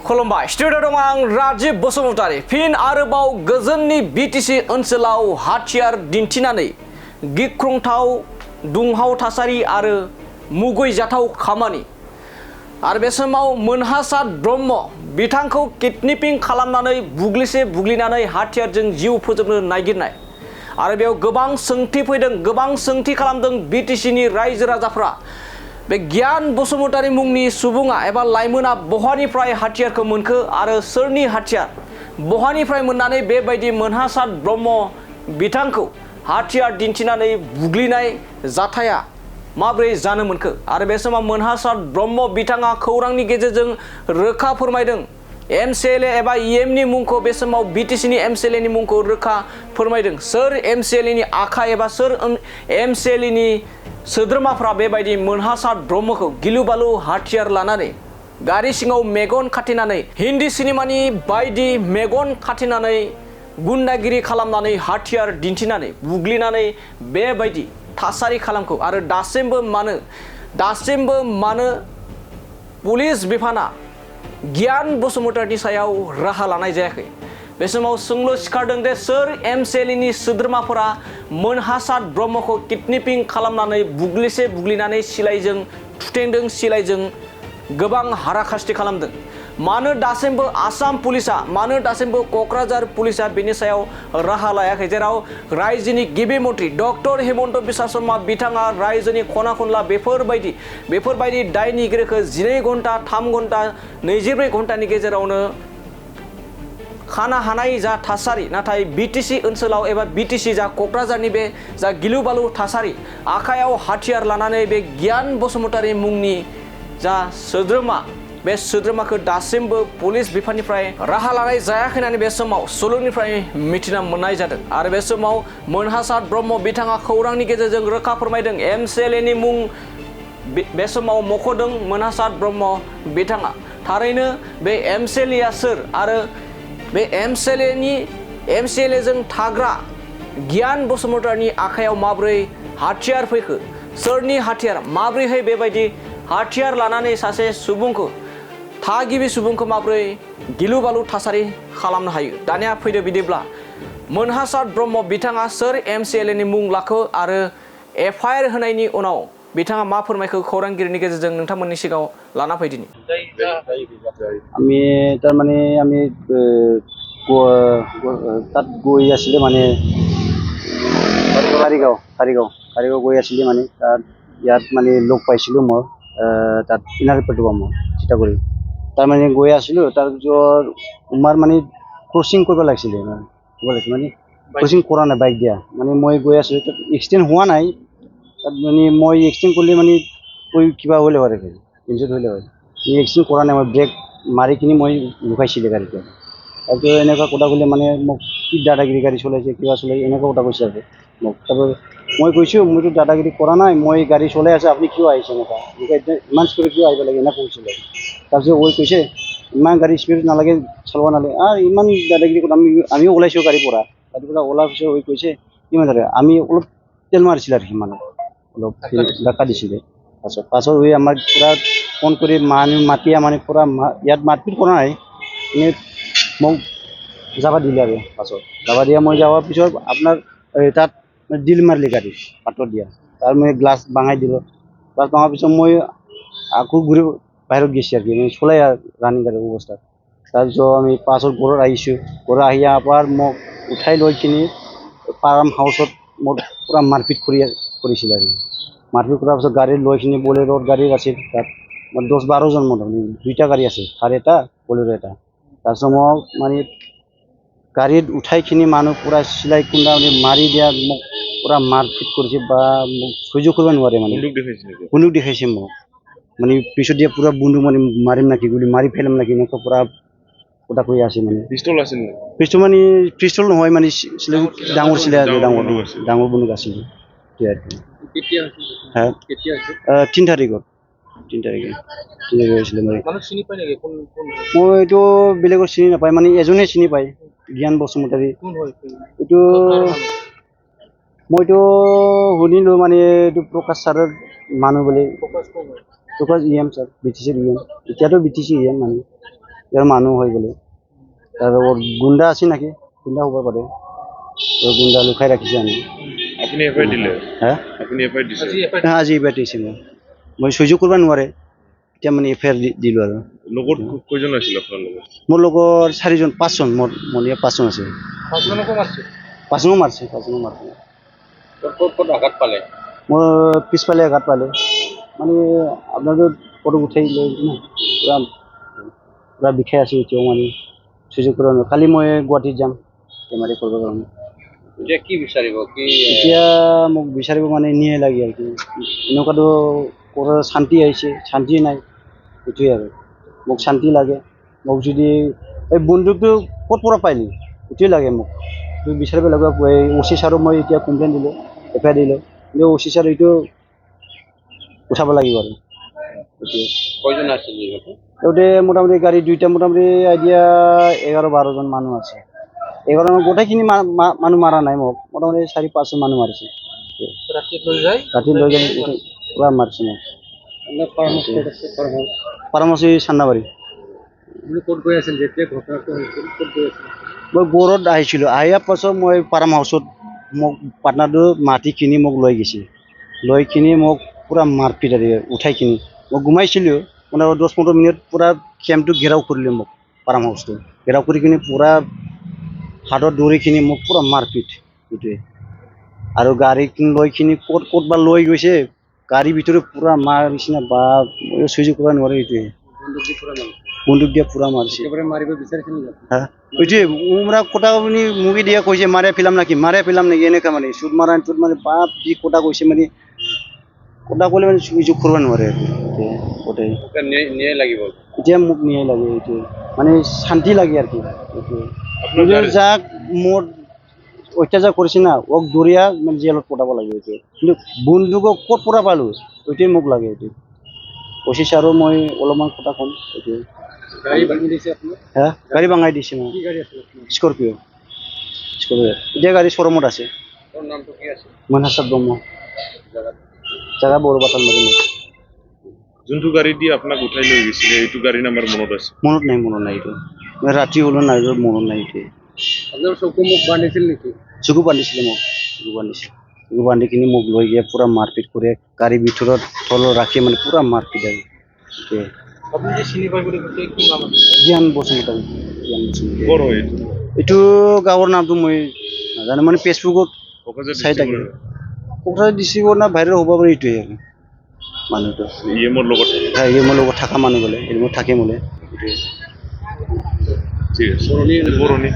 खुलुमबाय स्टुडिअ दं आं राजिब बसुमतारी फिन आरोबाव गोजोननि बिटिसि ओनसोलाव हाथियार दिन्थिनानै गिख्रंथाव दुंहाव थासारि आरो मुगैजाथाव खामानि आरो बे समाव मोनहासार ब्रह्म बिथांखौ किडनेपिं खालामनानै बुग्लिसे बुग्लिनानै हाथियारजों जिउ फोजोबनो नागिरनाय आरो बेयाव गोबां सोंथि फैदों गोबां सोंथि खालामदों बिटिसिनि रायजो राजाफ्रा बे गियान बसुमतारी मुंनि सुबुङा एबा लाइमोना बहानिफ्राय हाथियारखौ मोनखो आरो सोरनि हाथियार बहानिफ्राय मोननानै बेबायदि मोनहासार ब्रह्म बिथांखौ हाथियार दिन्थिनानै बुग्लिनाय जाथाया माब्रै जानो मोनखो आरो बे समाव मोनहासार ब्रह्म बिथाङा खौरांनि गेजेरजों रोखा फोरमायदों एमसिएलए एबा इएमनि मुंखौ बे समाव बिटिसिनि एमसिएलएनि मुंखौ रोखा फोरमायदों सोर एमसिएलएनि आखाइ एबा सोर एमसिएलएनि सोद्रोमाफ्रा बेबायदि मोनहासार ब्रह्मखौ गिलु बालु हाथियार लानानै गारि सिङाव मेगन खाथेनानै हिन्दी सिनेमानि बायदि मेगन खाथेनानै गुन्डागिरि खालामनानै हाथियार दिन्थिनानै बुग्लिनानै बेबायदि थासारि खालामखौ आरो दासिमबो मानो पुलिस बिफाना गियान बसुमतारीनि सायाव राहा लानाय जायाखै बे समाव सोंलु सिखारदों दे सोर एमसिएलएनि सोद्रोमाफोरा मोनहासार ब्रह्मखौ किडनेपिं खालामनानै बुग्लिसे बुग्लिनानै सिलाइजों थुथेंदों सिलाइजों गोबां हाराखास्ति खालामदों मानो दासिमबो आसाम पुलिसा मानो दासिमबो क'क्राझार पुलिसा बेनि सायाव राहा लायाखै जेराव रायजोनि गिबि मन्थ्रि डक्टर हिमन्त बिश्व शर्मा बिथाङा रायजोनि खना खनला बेफोरबायदि दायनिगिरिखौ 12 घन्टा 3 घन्टा 24 घन्टानि गेजेरावनो खाना हानाय जा थासारि नाथाय बिटिसि ओनसोलाव एबा बिटिसि जा क'क्राझारनि बे जा गिलु बालु थासारि आखायाव हाथियार लानानै बे गियान बसुमतारी मुंनि जा सोद्रोमा बे सोद्रोमाखौ दासिमबो पुलिस बिफाननिफ्राय राहा लानाय जायाखै होननानै बे समाव सुलुंनिफ्राय मिथिना मोननाय जादों आरो बे समाव मोनहासार ब्रह्म बिथाङा खौरांनि गेजेरजों रोखा फोरमायदों एमसिएलएनि मुं बे समाव मख'दों मोनहासार ब्रह्म बिथाङा थारैनो बे एमसिएलएआ सोर आरो बे एमसिएलएजों थाग्रा गियान बसुमतारीनि आखायाव माब्रै हाथियार फैखो सोरनि हाथियार माब्रैहाय बेबायदि हाथियार लानानै सासे सुबुंखौ थागिबि सुबुंखौ माब्रै गिलु बालु थासारि खालामनो हायो दानिया फैदो बिदिब्ला मोनहासार ब्रह्म बिथाङा सोर एमसिएलएनि मुं लाखो आरो एफआइआर होनायनि उनाव बिथाङा मा फोरमायखो खौरांगिरिनि गेजेरजों नोंथांमोननि सिगाङाव लाना फैदिनि আমি তাৰমানে আমি তাত গৈ আছিলে মানে কাৰিগাঁও গৈ আছিলে মানে তাত ইয়াত মানে লগ পাইছিলোঁ মই তাত ইনাৰ পেট্ৰল মই চিটাগুৰি তাৰমানে গৈ আছিলোঁ তাৰপিছত তোমাৰ মানে ক্ৰচিং কৰিব লাগিছিলে মানে ক্ৰচিং কৰা নাই বাইক দিয়া মানে মই গৈ আছিলোঁ তাত এক্সিডেণ্ট হোৱা নাই তাত মানে মই এক্সিডেণ্ট কৰিলে মানে কিবা হ'লে হয় ইনজুৰ্ড হ'লে হয় এক্সিডেণ্ট কৰা নাই মই ব্ৰেক মাৰি কিনি মই লুকাইছিলোঁ গাড়ীটো তাৰপিছত এনেকুৱা কথা ক'লে মানে মোক কি দাদাগিৰি গাড়ী চলাইছে কিবা চলাইছে এনেকুৱা কথা কৈছে আৰু মোক তাৰপিছত মই কৈছোঁ মইতো দাদাগিৰি কৰা নাই মই গাড়ী চলাই আছোঁ আপুনি কিয় আহিছে এনেকুৱা ইমান স্পীডত কিয় আহিব লাগে এনেকুৱা কৈছিলে তাৰপিছত কৈছে ইমান গাড়ী স্পীডত নালাগে চলাব নালাগে ইমান দাদাগিৰি কথা আমিও ওলাইছোঁ গাড়ীৰ পৰা ওলোৱাৰ পিছত কৈছে কিমান ধৰে আমি অলপ তেল মাৰিছিলোঁ আৰু সিমান অলপ ধাক্কা দিছিলে পাছত আমাৰ পূৰা ফোন কৰি মাতিয়া মানে পূৰা ইয়াত মাৰপিট কৰা নাই এনেই মোক যাব দিলে আৰু পাছত যাব দিয়া মই যোৱাৰ পিছত আপোনাৰ তাত ডিল মাৰিলে গাড়ী পাতত দিয়া তাৰ মই গ্লাছ ভাঙাই দিলোঁ গ্লাছ ভাঙাৰ পিছত মই আকৌ ঘূৰি বাহিৰত গৈছোঁ আৰু কি চলাই ৰানিং গাড়ীৰ অৱস্থাত তাৰপিছত আমি পাছত ঘৰত আহিছোঁ ঘৰত আহি আবাৰ মোক উঠাই লৈ কিনি পাৰাম হাউচত মোক পূৰা মাৰপিট কৰিছিল আৰু মাৰপিট কৰাৰ পিছত গাড়ী লৈ কিনি বলেৰোত গাড়ী আছিল তাত 10-12 জন মোটামুটি দুইটা গাড়ী আছে থাৰ এটা বলেৰো এটা তাৰপিছত মোক মানে গাড়ীত উঠাই কিনি মানুহ পূৰা চিলাই কুণ্ডা মাৰি দিয়া মোক পূৰা মাৰপিট কৰিছে বা মোক সহ্য কৰিব নোৱাৰে মানে বন্দুক দেখাইছে মোক মানে পিছত দিয়া পূৰা বন্দুক মানে মাৰিম নাকি বুলি মাৰি ফেলাম নাকি এনেকুৱা পূৰা কথা কৈ আছে মানে পিষ্টল মানে পিষ্টল নহয় মানে ডাঙৰ চিলাই ডাঙৰ বন্দুক আছিল হ্যাঁ 3 তাৰিখত হৈছিলে মই এইটো বেলেগৰ চিনি নাপায় মানে এজনে চিনি পায় জ্ঞান বসুমতাৰী এইটো মইতো শুনিলোঁ মানে এইটো প্ৰকাশ ছাৰৰ মানুহ বুলি প্ৰকাশ ইএম ছাৰ বিটিচিৰ ইএম এতিয়াতো বিটিচি ইএম মানে ইয়াৰ মানুহ হৈ গ'লে তাৰ ওৰ গুন্ডা আছে নাকি গুন্ডা হ'ব পাৰে ওই গুন্ডা লুকাই ৰাখিছে আমি আপুনি এফআইআৰ দিলে হা আপুনি এফআইআৰ দিছে আজি এবাৰ দিছে মই সহ্য কৰিব নোৱাৰে এতিয়া মানে এফআইআৰ দিলোঁ আৰু লগত কেইজন আছিল আপোনাৰ লগত মোৰ লগৰ 4জন 5জন মোৰ মনিয়া 5জন আছে 5জনকো মাৰছে ক'ত আঘাত পালে মোৰ পিছফালে আঘাত পালে মানে আপোনাৰতো ফটো উঠাই লৈ না পুৰা বিষাই আছে এতিয়াও মানে সহ্য কৰিব নোৱাৰোঁ কালি মই গুৱাহাটীত যাম বেমাৰী কৰিবৰ কাৰণে এতিয়া কি বিচাৰিব কি এতিয়া মোক বিচাৰিব মানে নিয়ে লাগে আৰু কি এনেকুৱাতো কৰাৰ শান্তি আহিছে শান্তি নাই এইটোৱে আৰু মোক শান্তি লাগে মোক যদি এই বন্দুকটো ক'ত পৰা পাইলি এইটোৱে লাগে মোক এইটো বিচাৰিব লাগিব এই অচি ছাৰক মই এতিয়া কমপ্লেইন দিলোঁ এফআইআৰ দিলোঁ কিন্তু অচি ছাৰ এইটো উঠাব লাগিব আৰু এইটোৱে কয়জন আছিল যিহেতু এইটোতে মোটামুটি গাড়ী দুইটা মোটামুটি আইডিয়া 11-12জন মানুহ আছে 11 গোটেইখিনি মানুহ মাৰা নাই মোক মোটামুটি 4-5জন মানুহ মাৰিছে ৰাতি লৈ যায় পুৰা মাৰিছে মোক ফাৰ্মাচী চান্দাবাৰী ক'ত গৈ আছিল যেতিয়া ঘটনাটো হৈছিল ক'ত গৈ আছিল মই গড়ত আহিছিলোঁ আহাৰ পাছত মই ফাৰ্ম হাউচত মোক পাৰ্টনাৰটো মাটি কিনি মোক লৈ গৈছে লৈ কিনি মোক পুৰা মাৰপিট আৰু উঠাই কিনি মই ঘুমাইছিলোঁ মানে 10-15 মিনিট পুৰা কেম্পটো ঘেৰাও কৰিলে মোক ফাৰ্ম হাউচটো ঘেৰাও কৰি কিনি পুৰা হাতত দৌৰি কিনি মোক পুৰা মাৰপিট এইটোৱে আৰু গাড়ী লৈ কিনি ক'ত বা লৈ গৈছে গাড়ীৰ ভিতৰত পুৰা মাৰ নিচিনা বা সহ্য কৰিব নোৱাৰে এইটোৱে বন্দুক দিয়া পুৰা মাৰিছে হা এইটোৱে উমৰা কোটা আপুনি মুভি দিয়া কৈছে মাৰে ফিলাম নেকি এনেকুৱা মানে চুট মাৰা মানে বাপ যি কোটা কৈছে মানে কোটা ক'লে মানে সহ্য কৰিব নোৱাৰে গোটেই নিয়ে লাগিব এতিয়া মোক নিয়ে লাগে এইটোৱে মানে শান্তি লাগে আৰু কি এইটোৱে যাক মোৰ অত্যাচাৰ কৰিছে না ওক দৌৰিয়া মানে জেলত পঠাব লাগে এইটোৱে কিন্তু বন্দুকক ক'ত পৰা পালোঁ এইটোৱে মোক লাগে এইটো কৈছে আৰু মই অলপমান কথা ক'ম এইটোৱে হা গাড়ী ভাঙাই দিছে মোক স্কৰপিঅ' এতিয়া গাড়ী শ্বৰুমত আছে নামটো কি আছে মনসাদ ব্ৰহ্ম জাগা বড়োবাটান মাৰি যোনটো গাড়ী দি আপোনাক উঠাই লৈ গৈছিলে এইটো গাড়ী নাম্বাৰ মনত আছে মনত নাই এইটো মই ৰাতি হ'লেও নাই মনত নাই এইটোৱে আপোনাৰ চকু মুখ বান্ধিছিল নেকি চকু বান্ধিছিলে মোক চকু বান্ধি কিনি মোক লৈ গিয়ে পুৰা মাৰপিট কৰে গাড়ীৰ ভিতৰত তলত ৰাখি মানে পুৰা মাৰপিট আৰু আপুনি যে চিনি পাই বুলি কৈছে কি নাম আছে জ্ঞান বসুমতাৰী ক'ৰ হয় এইটো এইটো গাঁৱৰ নামটো মই নাজানো মানে ফেচবুকত চাই থাকে কোকৰাঝাৰ ডিষ্ট্ৰিক্টৰ না ভাইৰেল হ'ব পাৰে এইটোৱে আৰু মানুহটো ইএমৰ লগত মোৰ লগত থকা মানুহ বোলে মোৰ থাকে বোলে এইটোৱে ঠিক আছে বৰণি